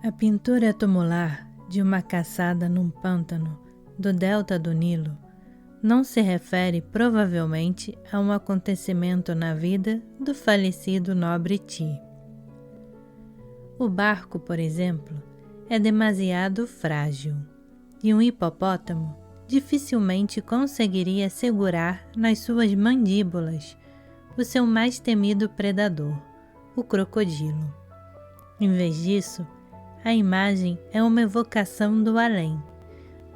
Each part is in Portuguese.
A pintura tumular de uma caçada num pântano do delta do Nilo não se refere provavelmente a um acontecimento na vida do falecido nobre Ti. O barco, por exemplo, é demasiado frágil e um hipopótamo dificilmente conseguiria segurar nas suas mandíbulas o seu mais temido predador, o crocodilo. Em vez disso, a imagem é uma evocação do além,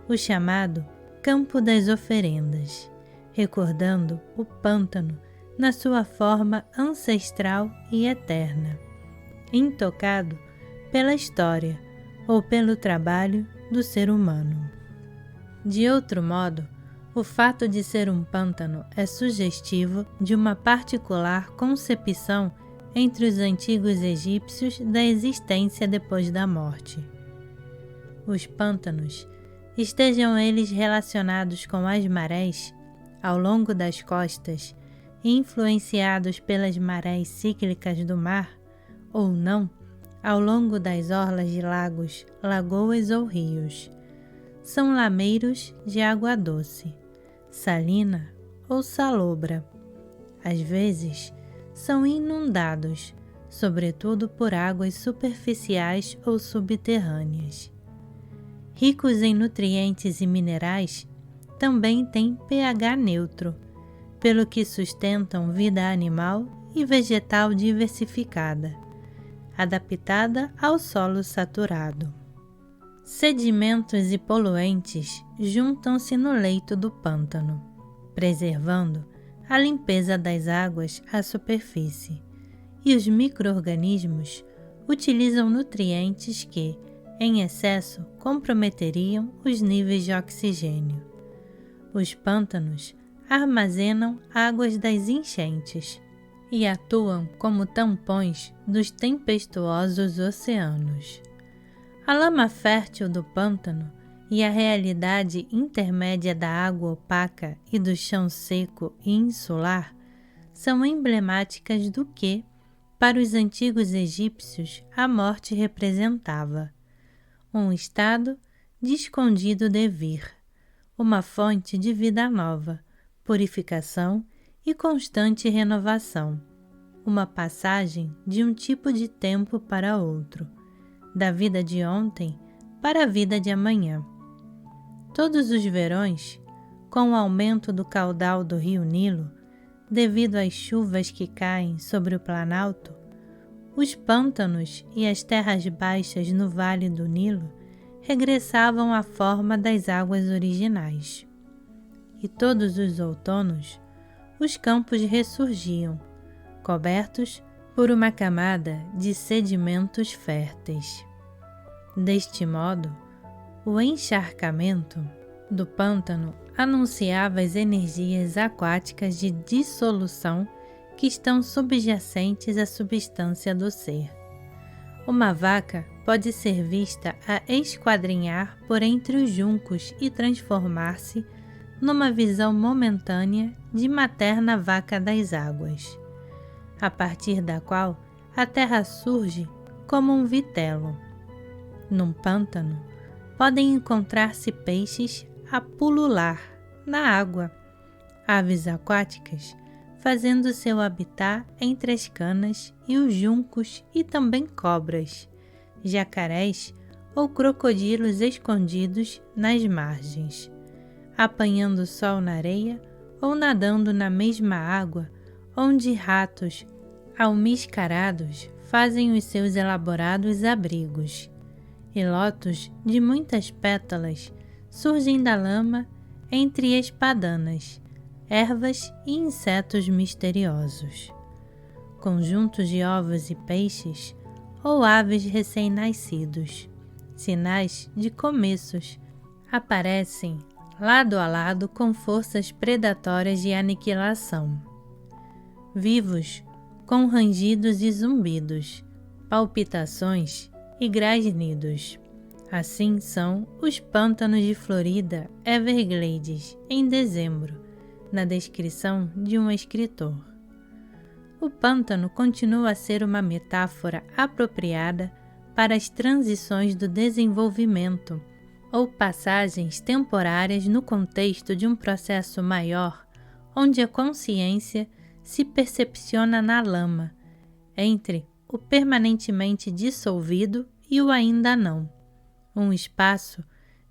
o chamado Campo das Oferendas, recordando o pântano na sua forma ancestral e eterna, intocado pela história ou pelo trabalho do ser humano. De outro modo, o fato de ser um pântano é sugestivo de uma particular concepção entre os antigos egípcios da existência depois da morte. Os pântanos, estejam eles relacionados com as marés ao longo das costas e influenciados pelas marés cíclicas do mar, ou não, ao longo das orlas de lagos, lagoas ou rios, são lameiros de água doce, salina ou salobra. Às vezes, são inundados, sobretudo por águas superficiais ou subterrâneas. Ricos em nutrientes e minerais, também têm pH neutro, pelo que sustentam vida animal e vegetal diversificada, adaptada ao solo saturado. Sedimentos e poluentes juntam-se no leito do pântano, preservando a limpeza das águas à superfície, e os micro-organismos utilizam nutrientes que, em excesso, comprometeriam os níveis de oxigênio. Os pântanos armazenam águas das enchentes e atuam como tampões dos tempestuosos oceanos. A lama fértil do pântano e a realidade intermédia da água opaca e do chão seco e insular são emblemáticas do que, para os antigos egípcios, a morte representava: um estado de escondido devir, uma fonte de vida nova, purificação e constante renovação, uma passagem de um tipo de tempo para outro, da vida de ontem para a vida de amanhã. Todos os verões, com o aumento do caudal do rio Nilo, devido às chuvas que caem sobre o Planalto, os pântanos e as terras baixas no Vale do Nilo regressavam à forma das águas originais. E todos os outonos, os campos ressurgiam, cobertos por uma camada de sedimentos férteis. Deste modo, o encharcamento do pântano anunciava as energias aquáticas de dissolução que estão subjacentes à substância do ser. Uma vaca pode ser vista a esquadrinhar por entre os juncos e transformar-se numa visão momentânea de materna vaca das águas, a partir da qual a terra surge como um vitelo. Num pântano, podem encontrar-se peixes a pulular na água, aves aquáticas fazendo seu habitat entre as canas e os juncos e também cobras, jacarés ou crocodilos escondidos nas margens, apanhando sol na areia ou nadando na mesma água onde ratos almiscarados fazem os seus elaborados abrigos. E lotos de muitas pétalas surgem da lama entre espadanas, ervas e insetos misteriosos. Conjuntos de ovos e peixes ou aves recém-nascidos, sinais de começos, aparecem lado a lado com forças predatórias de aniquilação. Vivos com rangidos e zumbidos, palpitações e grasnidos. Assim são os pântanos de Florida Everglades em dezembro, na descrição de um escritor. O pântano continua a ser uma metáfora apropriada para as transições do desenvolvimento ou passagens temporárias no contexto de um processo maior, onde a consciência se percepciona na lama, entre o permanentemente dissolvido e o ainda não, um espaço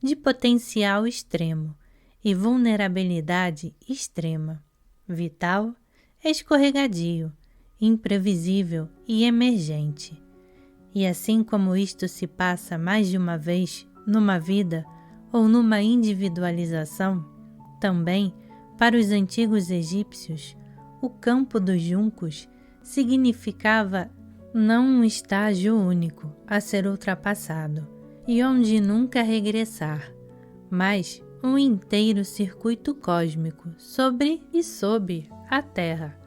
de potencial extremo e vulnerabilidade extrema, vital, escorregadio, imprevisível e emergente. E assim como isto se passa mais de uma vez numa vida ou numa individualização, também, para os antigos egípcios, o campo dos juncos significava não um estágio único a ser ultrapassado e onde nunca regressar, mas um inteiro circuito cósmico sobre e sob a Terra,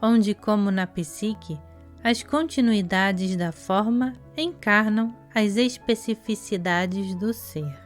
onde, como na psique, as continuidades da forma encarnam as especificidades do ser.